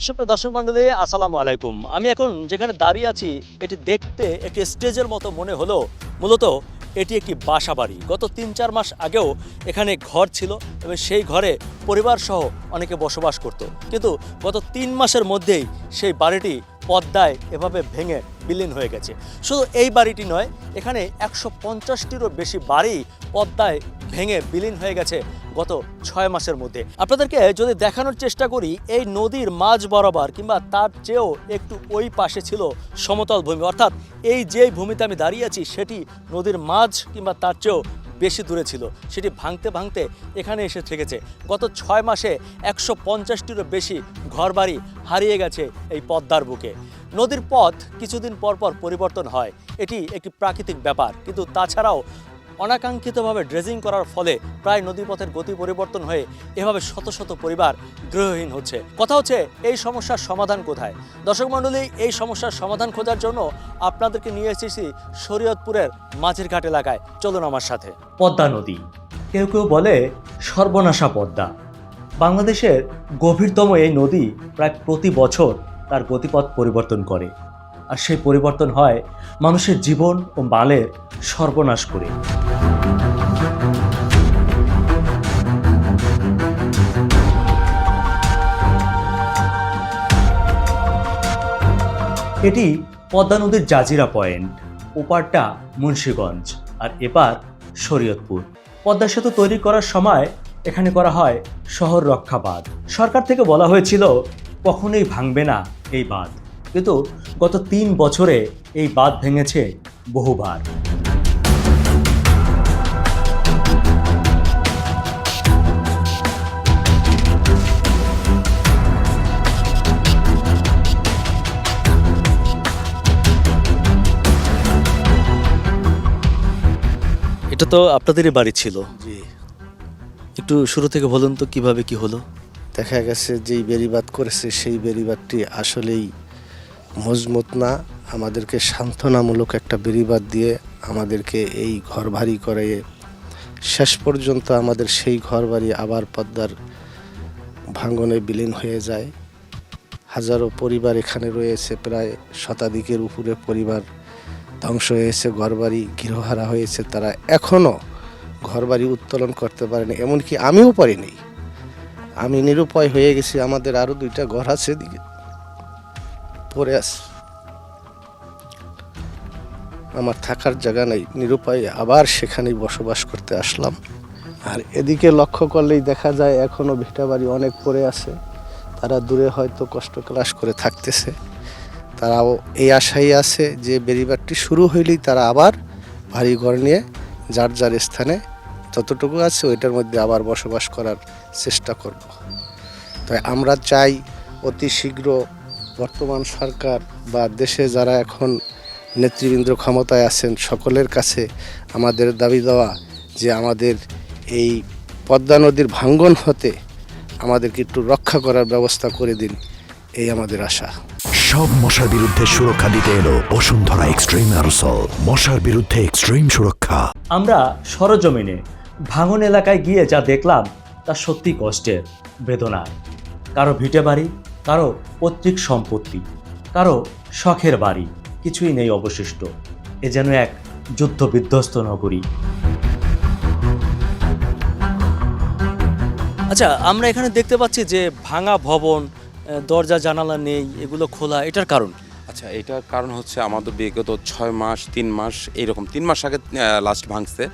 সুপ্রিয় দর্শক মণ্ডলী, আসসালামু আলাইকুম। আমি এখন যেখানে দাঁড়িয়ে আছি এটি দেখতে একটি স্টেজের মতো মনে হলো। মূলত এটি একটি বাসা বাড়ি। গত ৩-৪ মাস আগেও এখানে ঘর ছিল এবং সেই ঘরে পরিবার সহ অনেকে বসবাস করত। কিন্তু গত ৩ মাসের মধ্যেই সেই বাড়িটি পদ্মায় এভাবে ভেঙে বিলীন হয়ে গেছে। শুধু এই বাড়িটি নয়, এখানে ১৫০টিরও বেশি বাড়ি পদ্মায় ভেঙে বিলীন হয়ে গেছে গত ৬ মাসের মধ্যে। আপনাদেরকে যদি দেখানোর চেষ্টা করি, এই নদীর মাঝ বরাবর কিংবা তার চেয়েও একটু ওই পাশে ছিল সমতল ভূমি, অর্থাৎ এই যেই ভূমিতে আমি দাঁড়িয়ে আছি সেটি নদীর মাঝ কিংবা তার চেয়েও বেশি দূরে ছিল। সেটি ভাঙতে ভাঙতে এখানে এসে ঠেকেছে। গত ৬ মাসে ১৫০টিরও বেশি ঘরবাড়ি হারিয়ে গেছে এই পদ্মার বুকে। নদীর পথ কিছুদিন পর পর পরিবর্তন হয়, এটি একটি প্রাকৃতিক ব্যাপার। কিন্তু তাছাড়াও অনাকাঙ্ক্ষিতভাবে ড্রেজিং করার ফলে প্রায় নদীপথের গতি পরিবর্তন হয়ে এভাবে শত শত পরিবার গৃহহীন হচ্ছে। কথা হচ্ছে, এই সমস্যার সমাধান কোথায়? দর্শক মণ্ডলী, এই সমস্যার সমাধান খোঁজার জন্য আপনাদেরকে নিয়ে এসেছি শরীয়তপুরের মাঝেরঘাট এলাকায়। চলুন আমার সাথে। পদ্মা নদী, কেউ কেউ বলে সর্বনাশা পদ্মা। বাংলাদেশের গভীরতম এই নদী প্রায় প্রতি বছর তার গতিপথ পরিবর্তন করে, আর সেই পরিবর্তন হয় মানুষের জীবন ও মালের সর্বনাশ করে। এটি পদ্মা নদীর জাজিরা পয়েন্ট, ওপারটা মুন্সিগঞ্জ আর এপার শরীয়তপুর। পদ্মা সেতু তৈরি করার সময় এখানে করা হয় শহর রক্ষা বাঁধ। সরকার থেকে বলা হয়েছিল কখনোই ভাঙবে না এই বাঁধ, কিন্তু গত ৩ বছরে এই বাঁধ ভেঙেছে বহুবার। এটা তো আপনাদেরই বাড়ি ছিল। জি, একটু শুরু থেকে বলুন তো কিভাবে কি হলো। দেখা গেছে যেই বেড়িবাঁধ করেছে সেই বেড়িবাঁধটি আসলেই মজবুত না। আমাদেরকে সান্ত্বনামূলক একটা বেড়িবাঁধ দিয়ে আমাদেরকে এই ঘর ভারী করে শেষ পর্যন্ত আমাদের সেই ঘর বাড়ি আবার পদ্মার ভাঙনে বিলীন হয়ে যায়। হাজারো পরিবার এখানে রয়েছে, প্রায় শতাধিকের উপরে পরিবার ধ্বংস হয়েছে, ঘরবাড়ি গৃহহারা হয়েছে। তারা এখনও ঘরবাড়ি উত্তোলন করতে পারেনি, এমনকি আমিও পারিনি। আমি নিরুপায় হয়ে গেছি। আমাদের আরও 2টা ঘর আছে দিকে পড়ে আছে, আমার থাকার জায়গা নেই, নিরুপায় আবার সেখানেই বসবাস করতে আসলাম। আর এদিকে লক্ষ্য করলেই দেখা যায় এখনও ভিটা বাড়ি অনেক পড়ে আছে। তারা দূরে হয়তো কষ্ট ক্লাস করে থাকতেছে, তারাও এই আশাই আছে যে বেড়িবাঁধটি শুরু হইলেই তারা আবার ভারী ঘর নিয়ে যার যার স্থানে যতটুকু আছে ওইটার মধ্যে আবার বসবাস করার চেষ্টা করব। তাই আমরা চাই অতি শীঘ্র বর্তমান সরকার বা দেশে যারা এখন নেতৃবৃন্দ ক্ষমতায় আছেন সকলের কাছে আমাদের দাবি দেওয়া যে আমাদের এই পদ্মা নদীর ভাঙ্গন হতে আমাদেরকে একটু রক্ষা করার ব্যবস্থা করে দিন, এই আমাদের আশা। সব মশার বিরুদ্ধে সুরক্ষা দিতে এলো বসুন্ধরা এক্সট্রিম অ্যারোসল, মশার বিরুদ্ধে এক্সট্রিম সুরক্ষা। আমরা সরজমিনে ভাঙন এলাকায় গিয়ে যা দেখলাম তা সত্যি কষ্টের, বেদনার। কারো ভিটে বাড়ি, কারো পৈতৃক সম্পত্তি, কারো শখের বাড়ি, কিছুই নেই অবশিষ্ট। এ যেন এক যুদ্ধ বিধ্বস্ত নগরী। আচ্ছা, আমরা এখানে দেখতে পাচ্ছি যে ভাঙা ভবন, দরজা জানালা নেই, এগুলো খোলা, এটার কারণ? আচ্ছা, এটার কারণ হচ্ছে আমাদের বিগত 6 মাস 3 মাস এইরকম 3 মাস আগে লাস্ট ভাঙছে।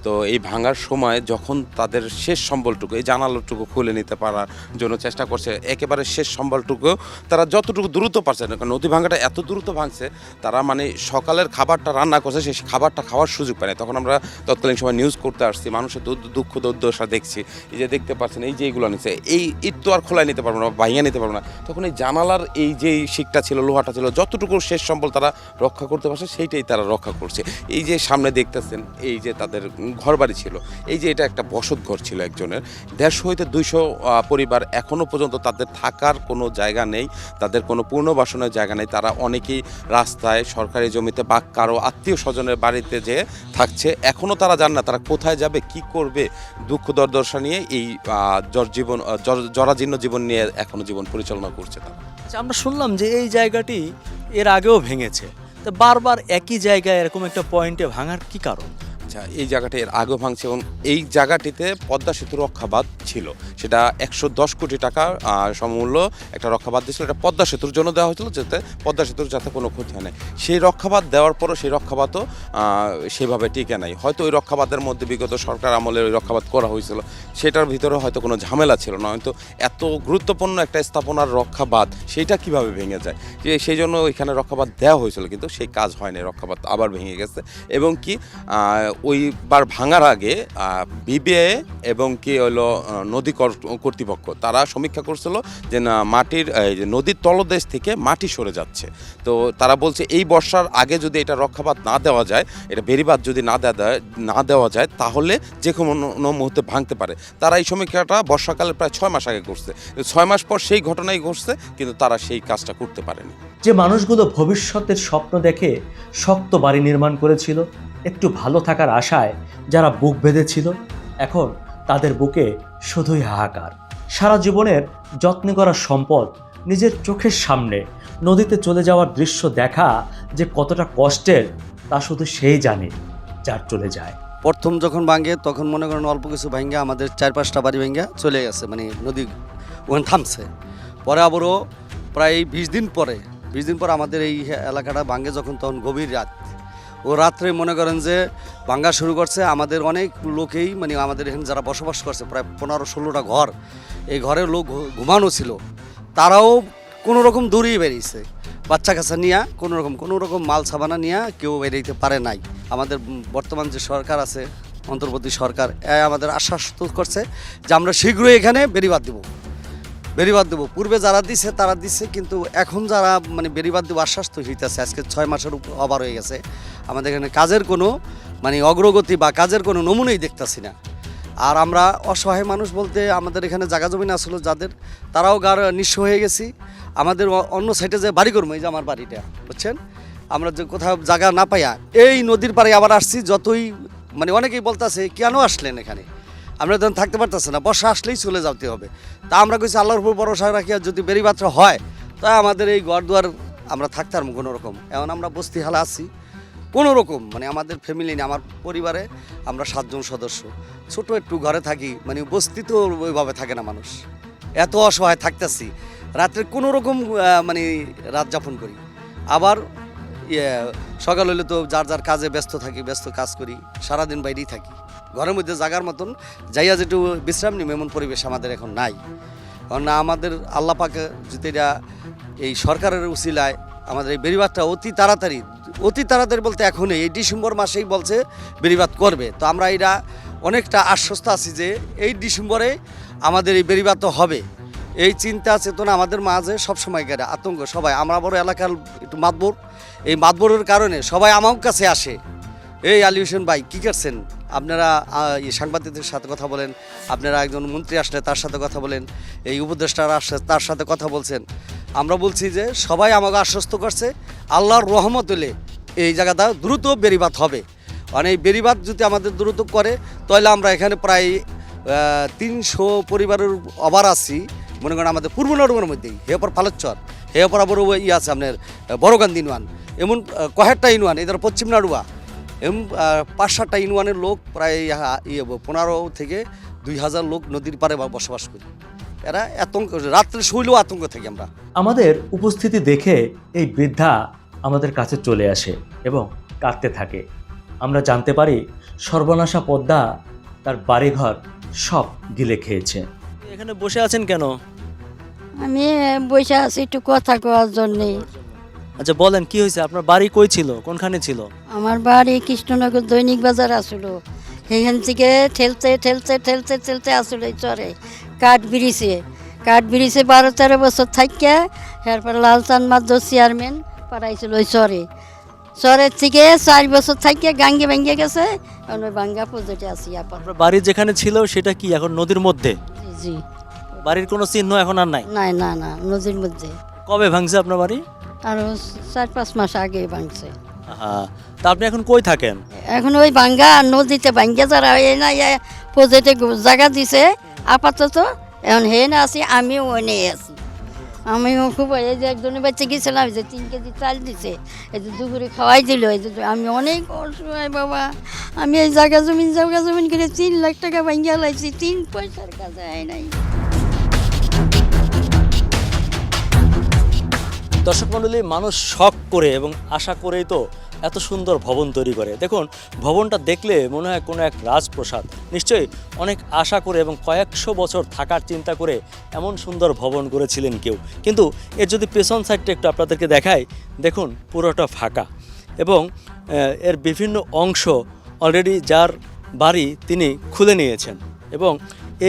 তো এই ভাঙার সময় যখন তাদের শেষ সম্বলটুকু, এই জানালাটুকু খুলে নিতে পারার জন্য চেষ্টা করছে, একেবারে শেষ সম্বলটুকু তারা যতটুকু দ্রুত পারছে না, কারণ নদী ভাঙাটা এত দ্রুত ভাঙছে, তারা মানে সকালের খাবারটা রান্না করছে, সেই খাবারটা খাওয়ার সুযোগ পায় না। তখন আমরা তৎকালীন সময় নিউজ করতে আসছি, মানুষের দুঃখ দুর্দশা দেখছি। এই যে দেখতে পাচ্ছেন, এই যে এইগুলো নিচ্ছে, এই ইট তো আর খোলায় নিতে পারবো না, ভাঙিয়ে নিতে পারবো না। তখন এই জানালার এই যে শিকটা ছিল, লোহাটা ছিল, যতটুকু শেষ সম্বল তারা রক্ষা করতে পারছে সেইটাই তারা রক্ষা করছে। এই যে সামনে দেখতেছেন, এই যে তাদের ঘরবাড়ি ছিল, এই যে এটা একটা বসত ঘর ছিল একজনের, 150 হইতে 200 পরিবার এখনও পর্যন্ত তাদের থাকার কোনো জায়গা নেই, তাদের কোনো পুনর্বাসনের জায়গা নেই। তারা অনেকেই রাস্তায়, সরকারি জমিতে বা কারো আত্মীয় স্বজনের বাড়িতে যেয়ে থাকছে। এখনও তারা জানে না তারা কোথায় যাবে, কি করবে। দুঃখ দুর্দশা নিয়ে এই জরাজীর্ণ জীবন নিয়ে এখনও জীবন পরিচালনা করছে তারা। আচ্ছা, আমরা শুনলাম যে এই জায়গাটি এর আগেও ভেঙেছে, তো বারবার একই জায়গায় এরকম একটা পয়েন্টে ভাঙার কি কারণ? আচ্ছা, এই জায়গাটা এর আগেও ভাঙছে এবং এই জায়গাটিতে পদ্মা সেতু রক্ষাবাঁধ ছিল, সেটা 110 কোটি টাকা সমমূল্য একটা রক্ষাবাঁধ দিয়েছিল। এটা পদ্মা সেতুর জন্য দেওয়া হয়েছিল, যাতে পদ্মা সেতুর যাতে কোনো ক্ষতি হয় না। সেই রক্ষাবাঁধ দেওয়ার পরও সেই রক্ষাবাঁধও সেভাবে টিকে নাই। হয়তো ওই রক্ষাবাঁধের মধ্যে বিগত সরকার আমলে ওই রক্ষাবাঁধ করা হয়েছিল, সেটার ভিতরে হয়তো কোনো ঝামেলা ছিল না, হয়তো এত গুরুত্বপূর্ণ একটা স্থাপনার রক্ষাবাঁধ সেইটা কিভাবে ভেঙে যায়, যে সেই জন্য ওইখানে রক্ষাবাঁধ দেওয়া হয়েছিল, কিন্তু সেই কাজ হয়নি, রক্ষাবাঁধ আবার ভেঙে গেছে। এবং কি ওইবার ভাঙার আগে বিবিএ এবং কি হলো নদী কর্তৃপক্ষ তারা সমীক্ষা করছিল যে না, মাটির নদীর তলদেশ থেকে মাটি সরে যাচ্ছে। তো তারা বলছে এই বর্ষার আগে যদি এটা রক্ষাবাঁধ না দেওয়া যায়, এটা বেড়িবাঁধ যদি না দেওয়া যায়, তাহলে যে কোনো মুহূর্তে ভাঙতে পারে। তারা এই সমীক্ষাটা বর্ষাকালে প্রায় 6 মাস আগে করছে, 6 মাস পর সেই ঘটনাই ঘটছে, কিন্তু তারা সেই কাজটা করতে পারেনি। যে মানুষগুলো ভবিষ্যতের স্বপ্ন দেখে শক্ত বাড়ি নির্মাণ করেছিল, একটু ভালো থাকার আশায় যারা বুক বেঁধেছিল, এখন তাদের বুকে শুধুই হাহাকার। সারা জীবনের যত্ন করা সম্পদ নিজের চোখের সামনে নদীতে চলে যাওয়ার দৃশ্য দেখা যে কতটা কষ্টের, তা শুধু সেই জানে যার চলে যায়। প্রথম যখন ভাঙে তখন মনে করেন অল্প কিছু ভাঙ্গা আমাদের 4-5টা বাড়ি ভাঙ্গা চলে গেছে, মানে নদী ওখানে থামছে। পরে আবারও প্রায় 20 দিন পরে আমাদের এই এলাকাটা ভাঙে যখন, তখন গভীর রাত। ও রাত্রে মনে করেন যে ভাঙ্গা শুরু করছে। আমাদের অনেক লোকেই, মানে আমাদের এখানে যারা বসবাস করছে প্রায় 15-16টা ঘর, এই ঘরের লোক ঘুমানো ছিল, তারাও কোনো রকম দূরেই বেরিয়েছে, বাচ্চা কাচ্চা নিয়ে কোনো রকম মাল সাবানা নিয়ে কেউ বেরিয়ে পারে নাই। আমাদের বর্তমান যে সরকার আছে, অন্তর্বর্তী সরকার, আমাদের আশ্বাস করছে যে আমরা শীঘ্রই এখানে বেড়িবাঁধ দেবো। পূর্বে যারা দিছে তারা দিচ্ছে, কিন্তু এখন যারা মানে বেড়িবাঁধ দেবো আশ্বাস তো হইতেছে। আজকে 6 মাসের ওভার হয়ে গেছে, আমাদের এখানে কাজের কোনো মানে অগ্রগতি বা কাজের কোনো নমুনাই দেখতেছি না। আর আমরা অসহায় মানুষ বলতে আমাদের এখানে জায়গা জমি না ছিল যাদের, তারাও নিঃস্ব হয়ে গেছি। আমাদের অন্য সাইডে যে বাড়ি করবো, এই যে আমার বাড়িটা বুঝছেন, আমরা যে কোথাও জায়গা না পাইয়া এই নদীর পাড়ে আবার আসছি। যতই মানে অনেকেই বলতেছে কেন আসলেন এখানে, আমরা তখন থাকতে পারতেছে না, বর্ষা আসলেই চলে যেতে হবে। তা আমরা কইছি আল্লাহর উপর ভরসা রাখি, আর যদি বেড়িবাঁধটা হয় তাই আমাদের এই ঘর দুয়ার আমরা থাকতে পারবো কোনো রকম। এখন আমরা বস্তি হালা আছি কোনো রকম, মানে আমাদের ফ্যামিলি নিয়ে, আমার পরিবারে আমরা 7 জন সদস্য, ছোট একটু ঘরে থাকি, মানে বস্তি তো ওইভাবে থাকে না মানুষ, এত অসহায় থাকতেছি। রাত্রে কোনো রকম মানে রাত যাপন করি, আবার সকাল হলে তো যার যার কাজে ব্যস্ত কাজ করি, সারাদিন বাইরেই থাকি। ঘরের মধ্যে জাগার মতন যাইয়া যেটু বিশ্রাম নিম এমন পরিবেশ আমাদের এখন নাই। কারণ আমাদের আল্লাহ পাকে যদি এটা এই সরকারের উসিলায় আমাদের এই বেড়িবাঁধটা অতি তাড়াতাড়ি বলতে এখনই এই ডিসেম্বর মাসেই বলছে বেড়িবাঁধ করবে। তো আমরা এটা অনেকটা আশ্বস্ত আছি যে এই ডিসেম্বরে আমাদের এই বেড়িবাঁধ হবে। এই চিন্তা চেতনা আমাদের মাঝে সবসময় গেলে আতঙ্ক। সবাই আমরা বড় এলাকার একটু মাতবর, এই মাতবরের কারণে সবাই আমার কাছে আসে, এই আলী হোসেন ভাই কী করছেন আপনারা, সাংবাদিকদের সাথে কথা বলেন, আপনারা একজন মন্ত্রী আসলে তার সাথে কথা বলেন, এই উপদেষ্টারা আসলে তার সাথে কথা বলছেন। আমরা বলছি যে সবাই আমাকে আশ্বস্ত করছে আল্লাহর রহমত হলে এই জায়গাটা দ্রুত বেড়িবাঁধ হবে। মানে এই বেড়িবাঁধ যদি আমাদের দ্রুত করে তাহলে আমরা এখানে প্রায় 300 পরিবারের ওভার আছি। মনে করেন আমাদের পূর্ব নরমের মধ্যেই হেপর ফালচ্চর, হেপর আবার আছে আপনার বড়গান্ধী ইউনিয়ন, এমন কয়েকটা ইউনিয়ন, এদের পশ্চিম নাড়ুয়া, এমন 5-7টা ইউনিয়নের লোক প্রায় 15 থেকে 2000 লোক নদীর পাড়ে বসবাস করি। এরা আতঙ্ক, রাত্রে শুইলেও আতঙ্ক থাকি আমরা। আমাদের উপস্থিতি দেখে এই বৃদ্ধা আমাদের কাছে চলে আসে এবং কাঁদতে থাকে। আমরা জানতে পারি সর্বনাশা পদ্মা তার বাড়িঘর সব গিলে খেয়েছে। এখানে বসে আছেন কেন? আমি বসে আছি একটু কথা কওয়ার জন্যে। আচ্ছা বলেন, কি হয়েছে? আপনার বাড়ি কই ছিল, কোনখানে ছিল? আমার বাড়ি কৃষ্ণনগর দৈনিক বাজার আসলো, সেখান থেকে ঠেলতে আসলো এই চরে কাঠ ব্রিজে 12-13 বছর থাকিয়া, এরপর লালচাঁদ মাদ্র চেয়ারম্যান পাঠাইছিল ওই চরের থেকে 4 বছর থাকিয়া গাঙ্গে ভেঙে গেছে, এখন ওই ভাঙ্গা পুজোতে আসি আপাতত। আপনার বাড়ি যেখানে ছিল সেটা কি এখন নদীর মধ্যে? জি, বাড়ির কোনো চিহ্ন এখন আর নাই? না নদীর মধ্যে। কবে ভাঙছে আপনার বাড়ি? আরো 4-5 মাস আগে ভাঙছে। হ্যাঁ, তা আপনি এখন কই থাকেন? এখন ওই ভাঙ্গা নদীতে ভাঙ্গা যারা না প্রজেক্টে জায়গা দিছে আপাতত, এখন হে না আছি, আমিও ওই নিয়ে আছি। আমিও খুব এই যে একজনের বাচ্চা গেছিলাম, এই যে 3 কেজি চাল দিছে, এই যে দুপুরে খাওয়াই দিল, এই যে আমি অনেক অসহায় বাবা। আমি এই জায়গা জমিন করে 3 লাখ টাকা ভাঙ্গিয়া লাইছি, 3 পয়সার কাছে আয় নাই। দর্শক মণ্ডলী, মানুষ শখ করে এবং আশা করেই তো এত সুন্দর ভবন তৈরি করে। দেখুন, ভবনটা দেখলে মনে হয় কোনো এক রাজপ্রাসাদ। নিশ্চয়ই অনেক আশা করে এবং কয়েকশো বছর থাকার চিন্তা করে এমন সুন্দর ভবন করেছিলেন কেউ। কিন্তু এর যদি পেছন সাইডটা একটু আপনাদেরকে দেখাই, দেখুন পুরোটা ফাঁকা এবং এর বিভিন্ন অংশ অলরেডি যার বাড়ি তিনি খুলে নিয়েছেন এবং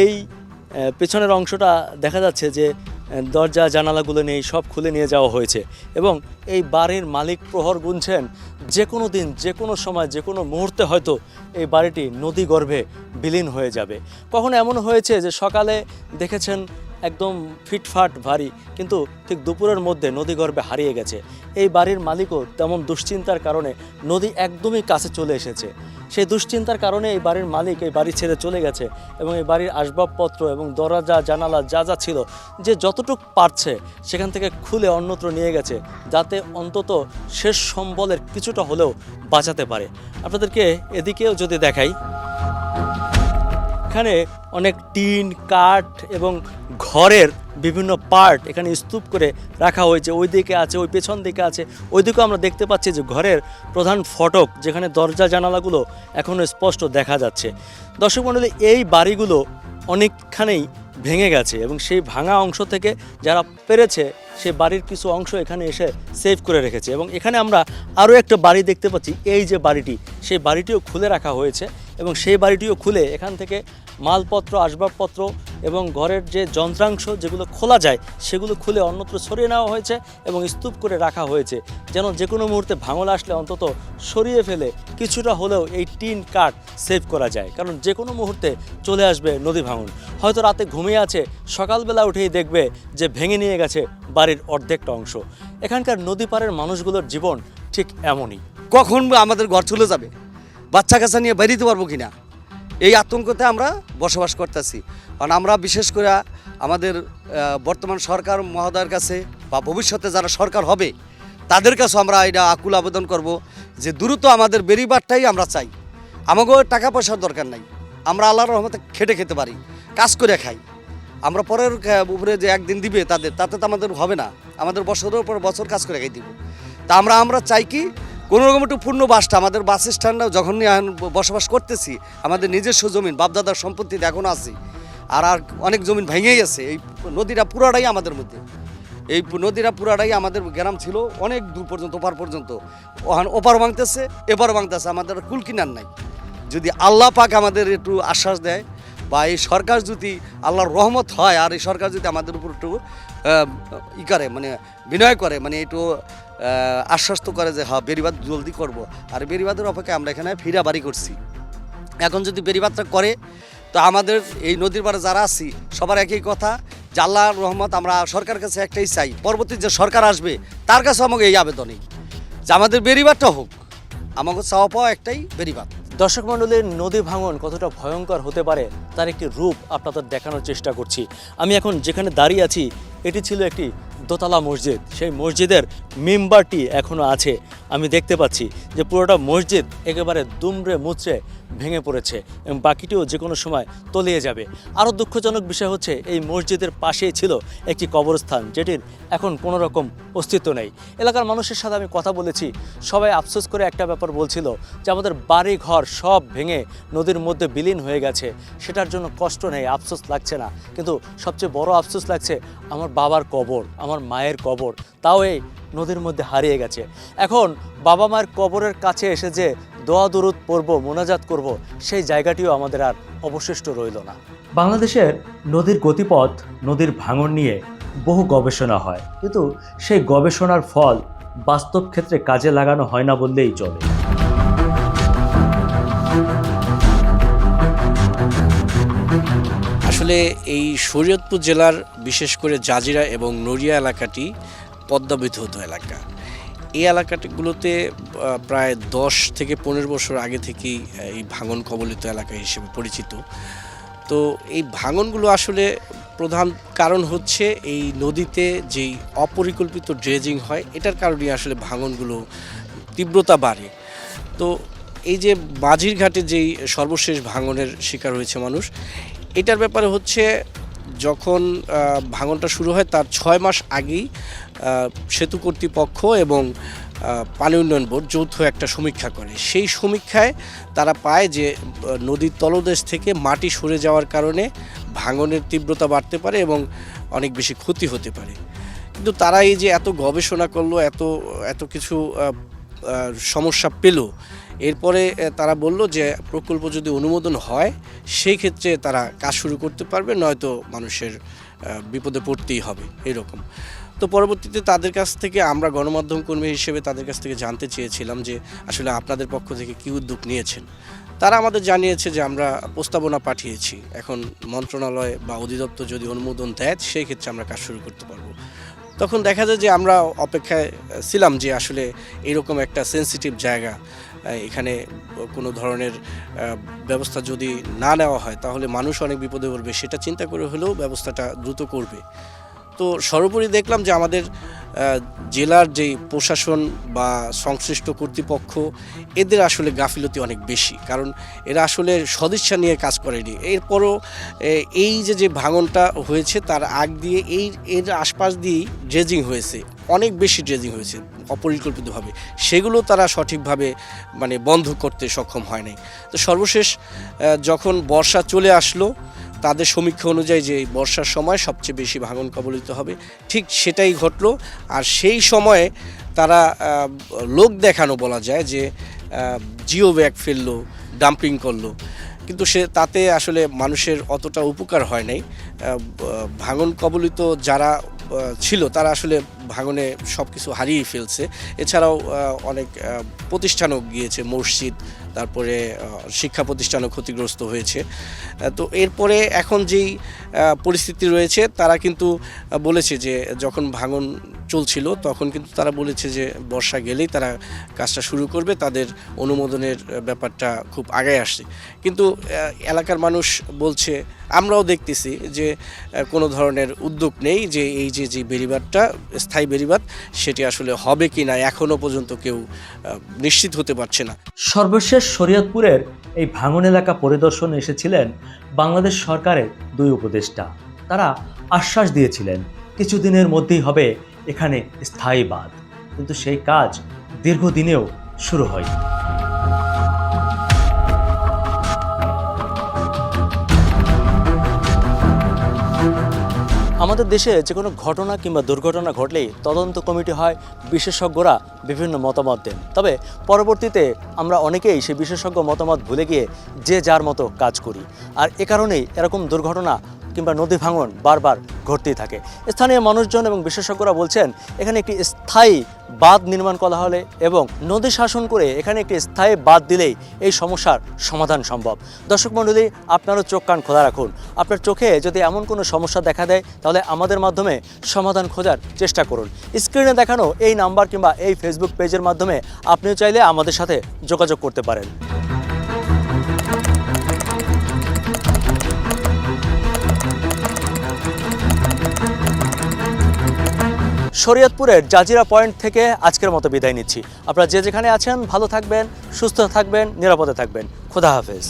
এই পেছনের অংশটা দেখা যাচ্ছে যে দরজা জানালাগুলো নেই, সব খুলে নিয়ে যাওয়া হয়েছে এবং এই বাড়ির মালিক প্রহর গুনছেন যে কোনো দিন, যে কোনো সময়, যে কোনো মুহূর্তে হয়তো এই বাড়িটি নদী গর্ভে বিলীন হয়ে যাবে। কখনো এমন হয়েছে যে সকালে দেখেছেন একদম ফিটফাট বাড়ি, কিন্তু ঠিক দুপুরের মধ্যে নদী গর্ভে হারিয়ে গেছে। এই বাড়ির মালিকও তেমন দুশ্চিন্তার কারণে নদী একদমই কাছে চলে এসেছে। সেই দুশ্চিন্তার কারণে এই বাড়ির মালিক এই বাড়ি ছেড়ে চলে গেছে এবং এই বাড়ির আসবাবপত্র এবং দরজা জানালা যা যা ছিল, যে যতটুকু পারছে সেখান থেকে খুলে অন্যত্র নিয়ে গেছে, যাতে অন্তত শেষ সম্বলের কিছুটা হলেও বাঁচাতে পারে। আপনাদেরকে এদিকেও যদি দেখাই, এখানে অনেক টিন, কাঠ এবং ঘরের বিভিন্ন পার্ট এখানে স্তূপ করে রাখা হয়েছে। ওই দিকে আছে, ওই পেছন দিকে আছে, ওই দিকেও আমরা দেখতে পাচ্ছি যে ঘরের প্রধান ফটক, যেখানে দরজা জানালাগুলো এখনও স্পষ্ট দেখা যাচ্ছে। দর্শক মণ্ডলী, এই বাড়িগুলো অনেকখানেই ভেঙে গেছে এবং সেই ভাঙা অংশ থেকে যারা পেরেছে সেই বাড়ির কিছু অংশ এখানে এসে সেভ করে রেখেছে এবং এখানে আমরা আরও একটা বাড়ি দেখতে পাচ্ছি। এই যে বাড়িটি, সেই বাড়িটিও খুলে রাখা হয়েছে এবং সেই বাড়িটিও খুলে এখান থেকে মালপত্র, আসবাবপত্র এবং ঘরের যে যন্ত্রাংশ যেগুলো খোলা যায় সেগুলো খুলে অন্যত্র সরিয়ে নেওয়া হয়েছে এবং স্তূপ করে রাখা হয়েছে, যেন যে কোনো মুহূর্তে ভাঙল আসলে অন্তত সরিয়ে ফেলে কিছুটা হলেও এই টিন কাঠ সেভ করা যায়। কারণ যে কোনো মুহূর্তে চলে আসবে নদী ভাঙন। হয়তো রাতে ঘুমিয়ে আছে, সকালবেলা উঠেই দেখবে যে ভেঙে নিয়ে গেছে বাড়ির অর্ধেকটা অংশ। এখানকার নদী পাড়ের মানুষগুলোর জীবন ঠিক এমনই। কখন আমাদের ঘর চলে যাবে, বাচ্চা কাচ্চা নিয়ে বেরিতে পারবো কিনা, এই আতঙ্কতে আমরা বসবাস করতেছি। কারণ আমরা বিশেষ করে আমাদের বর্তমান সরকার মহোদয়ের কাছে বা ভবিষ্যতে যারা সরকার হবে তাদের কাছে আমরা এটা আকুল আবেদন করব যে দ্রুত আমাদের বেরিবারটাই আমরা চাই। আমাকেও টাকা পয়সার দরকার নাই, আমরা আল্লাহর রহমতে খেটে খেতে পারি, কাজ করে খাই। আমরা পরের উপরে যে একদিন দিবে তাতে তো আমাদের হবে না, আমাদের বছরের পর বছর কাজ করে খাই দিব। তা আমরা চাই কি কোনো রকম একটু পূর্ণ বাসটা, আমাদের বাস স্ট্যান্ডটাও যখন বসবাস করতেছি, আমাদের নিজস্ব জমিন বাপদাদার সম্পত্তিতে এখনও আছে, আর অনেক জমিন ভেঙেই আছে। এই নদীটা পুরাটাই আমাদের মধ্যে, এই নদীটা পুরাটাই আমাদের গ্রাম ছিল অনেক দূর পর্যন্ত, ওপার পর্যন্ত। ওপার ভাঙতেছে, এপার ভাঙতেছে, আমাদের কুল কিনার নাই। যদি আল্লাহ পাক আমাদের একটু আশ্বাস দেয় বা এই সরকার যদি আল্লাহর রহমত হয় আর এই সরকার যদি আমাদের উপর একটু করে, মানে বিনয় করে, মানে একটু আশ্বস্ত করে যে হ্যাঁ বেরিবাদ জলদি করব। আর বেরিবাদের অপেক্ষায় আমরা এখানে ফিরা বাড়ি করছি। এখন যদি বেরিবাদটা করে তো আমাদের এই নদীর পাড়ে যারা আছি সবার একই কথা যে আল্লাহর রহমত, আমরা সরকারের কাছে একটাই চাই, পরবর্তী যে সরকার আসবে তার কাছে আমাকে এই আবেদনই যে আমাদের বেরিবাদটা হোক। আমাকে চাওয়া পাওয়া একটাই বেরিবাদ। দর্শক মণ্ডলীর নদী ভাঙন কতটা ভয়ঙ্কর হতে পারে তার একটি রূপ আপনাদের দেখানোর চেষ্টা করছি। আমি এখন যেখানে দাঁড়িয়ে আছি এটি ছিল একটি দোতলা মসজিদ। সেই মসজিদের মেম্বারটি এখনও আছে। আমি দেখতে পাচ্ছি যে পুরোটা মসজিদ একেবারে দুমড়ে মুচড়ে ভেঙে পড়েছে এবং বাকিটিও যে কোনো সময় তলিয়ে যাবে। আরও দুঃখজনক বিষয় হচ্ছে এই মসজিদের পাশেই ছিল একটি কবরস্থান, যেটির এখন কোনো রকম অস্তিত্ব নেই। এলাকার মানুষের সাথে আমি কথা বলেছি, সবাই আফসোস করে একটা ব্যাপার বলছিল যে আমাদের বাড়ি ঘর সব ভেঙে নদীর মধ্যে বিলীন হয়ে গেছে, সেটার জন্য কষ্ট নেই, আফসোস লাগছে না। কিন্তু সবচেয়ে বড় আফসোস লাগছে আমার বাবার কবর, আমার মায়ের কবর, তাও এই নদীর মধ্যে হারিয়ে গেছে। এখন বাবা মায়ের কবরের কাছে এসে যে দোয়া দুরুদ পড়ব, মোনাজাত করব, সেই জায়গাটিও আমাদের আর অবশিষ্ট রইল না। বাংলাদেশের নদীর গতিপথ, নদীর ভাঙন নিয়ে বহু গবেষণা হয়, কিন্তু সেই গবেষণার ফল বাস্তব ক্ষেত্রে কাজে লাগানো হয় না বললেই চলে। আসলে এই শরীয়তপুর জেলার বিশেষ করে জাজিরা এবং নড়িয়া এলাকাটি পদ্মা বিধৌত এলাকা। এই এলাকাগুলোতে প্রায় 10 থেকে 15 বছর আগে থেকেই এই ভাঙন কবলিত এলাকা হিসেবে পরিচিত। তো এই ভাঙনগুলো আসলে প্রধান কারণ হচ্ছে এই নদীতে যেই অপরিকল্পিত ড্রেজিং হয়, এটার কারণে আসলে ভাঙনগুলো তীব্রতা বাড়ে। তো এই যে বাজিরঘাটে যেই সর্বশেষ ভাঙনের শিকার হয়েছে মানুষ, এটার ব্যাপারে হচ্ছে যখন ভাঙনটা শুরু হয় তার 6 মাস আগেই সেতু কর্তৃপক্ষ এবং পানি উন্নয়ন বোর্ড যৌথ একটা সমীক্ষা করে। সেই সমীক্ষায় তারা পায় যে নদীর তলদেশ থেকে মাটি সরে যাওয়ার কারণে ভাঙনের তীব্রতা বাড়তে পারে এবং অনেক বেশি ক্ষতি হতে পারে। কিন্তু তারা এই যে এত গবেষণা করলো, এত কিছু সমস্যা পেল, এরপরে তারা বলল যে প্রকল্প যদি অনুমোদন হয় সেই ক্ষেত্রে তারা কাজ শুরু করতে পারবে, নয়তো মানুষের বিপদে পড়তেই হবে এরকম। তো পরবর্তীতে তাদের কাছ থেকে আমরা গণমাধ্যম কর্মী হিসেবে তাদের কাছ থেকে জানতে চেয়েছিলাম যে আসলে আপনাদের পক্ষ থেকে কী উদ্যোগ নিয়েছেন। তারা আমাদের জানিয়েছে যে আমরা প্রস্তাবনা পাঠিয়েছি, এখন মন্ত্রণালয় বা অধিদপ্তর যদি অনুমোদন দেয় সেই ক্ষেত্রে আমরা কাজ শুরু করতে পারবো। তখন দেখা যায় যে আমরা অপেক্ষায় ছিলাম যে আসলে এরকম একটা সেনসিটিভ জায়গা, এখানে কোনো ধরনের ব্যবস্থা যদি না নেওয়া হয় তাহলে মানুষ অনেক বিপদে পড়বে, সেটা চিন্তা করে হলেও ব্যবস্থাটা দ্রুত করবে। তো সর্বোপরি দেখলাম যে আমাদের জেলার যেই প্রশাসন বা সংশ্লিষ্ট কর্তৃপক্ষ, এদের আসলে গাফিলতি অনেক বেশি, কারণ এরা আসলে সদিচ্ছা নিয়ে কাজ করেনি। এরপরও এই যে ভাঙনটা হয়েছে তার আগ দিয়ে এর আশপাশ দিয়েই ড্রেজিং হয়েছে, অনেক বেশি ড্রেজিং হয়েছে অপরিকল্পিতভাবে, সেগুলো তারা সঠিকভাবে মানে বন্ধ করতে সক্ষম হয় নাই। তো সর্বশেষ যখন বর্ষা চলে আসলো, তাদের সমীক্ষা অনুযায়ী যে বর্ষার সময় সবচেয়ে বেশি ভাঙন কবলিত হবে, ঠিক সেটাই ঘটলো। আর সেই সময়ে তারা লোক দেখানো বলা যায় যে জিও ব্যাগ ফেললো, ডাম্পিং করলো, কিন্তু তাতে আসলে মানুষের অতটা উপকার হয় নাই। ভাঙন কবলিত যারা ছিল তারা আসলে ভাঙনে সব কিছু হারিয়ে ফেলছে। এছাড়াও অনেক প্রতিষ্ঠানও গিয়েছে, মসজিদ, তারপরে শিক্ষা প্রতিষ্ঠানও ক্ষতিগ্রস্ত হয়েছে। তো এরপরে এখন যেই পরিস্থিতি রয়েছে, তারা কিন্তু বলেছে যে যখন ভাঙন চলছিল তখন কিন্তু তারা বলেছে যে বর্ষা গেলেই তারা কাজটা শুরু করবে, তাদের অনুমোদনের ব্যাপারটা খুব আগায় আসছে। কিন্তু এলাকার মানুষ বলছে, আমরাও দেখতেছি যে কোনো ধরনের উদ্যোগ নেই, যে এই যে বেড়িবাঁধটা স্থায়ী বেড়িবাঁধ সেটি আসলে হবে কি না এখনও পর্যন্ত কেউ নিশ্চিত হতে পারছে না। সর্বশেষ শরীয়তপুরের এই ভাঙন এলাকা পরিদর্শনে এসেছিলেন বাংলাদেশ সরকারের 2 উপদেষ্টা। তারা আশ্বাস দিয়েছিলেন কিছুদিনের মধ্যেই হবে এখানে স্থায়ী বাঁধ, কিন্তু সেই কাজ দীর্ঘদিনেও শুরু হয়নি। আমাদের দেশে যে কোনো ঘটনা কিংবা দুর্ঘটনা ঘটলেই তদন্ত কমিটি হয়, বিশেষজ্ঞরা বিভিন্ন মতামত দেন। তবে পরবর্তীতে আমরা অনেকেই সেই বিশেষজ্ঞ মতামত ভুলে গিয়ে যে যার মতো কাজ করি, আর এ কারণেই এরকম দুর্ঘটনা কিংবা নদী ভাঙন বারবার ঘটতেই থাকে। স্থানীয় মানুষজন এবং বিশেষজ্ঞরা বলছেন এখানে একটি স্থায়ী বাঁধ নির্মাণ করা হলে এবং নদী শাসন করে এখানে একটি স্থায়ী বাঁধ দিলেই এই সমস্যার সমাধান সম্ভব। দর্শক মণ্ডলী, আপনারও চোখ কান খোলা রাখুন। আপনার চোখে যদি এমন কোনো সমস্যা দেখা দেয় তাহলে আমাদের মাধ্যমে সমাধান খোঁজার চেষ্টা করুন। স্ক্রিনে দেখানো এই নাম্বার কিংবা এই ফেসবুক পেজের মাধ্যমে আপনিও চাইলে আমাদের সাথে যোগাযোগ করতে পারেন। শরীয়তপুরের জাজিরা পয়েন্ট থেকে আজকের মতো বিদায় নিচ্ছি। আপনারা যে যেখানে আছেন ভালো থাকবেন, সুস্থ থাকবেন, নিরাপদে থাকবেন। খোদা হাফেজ।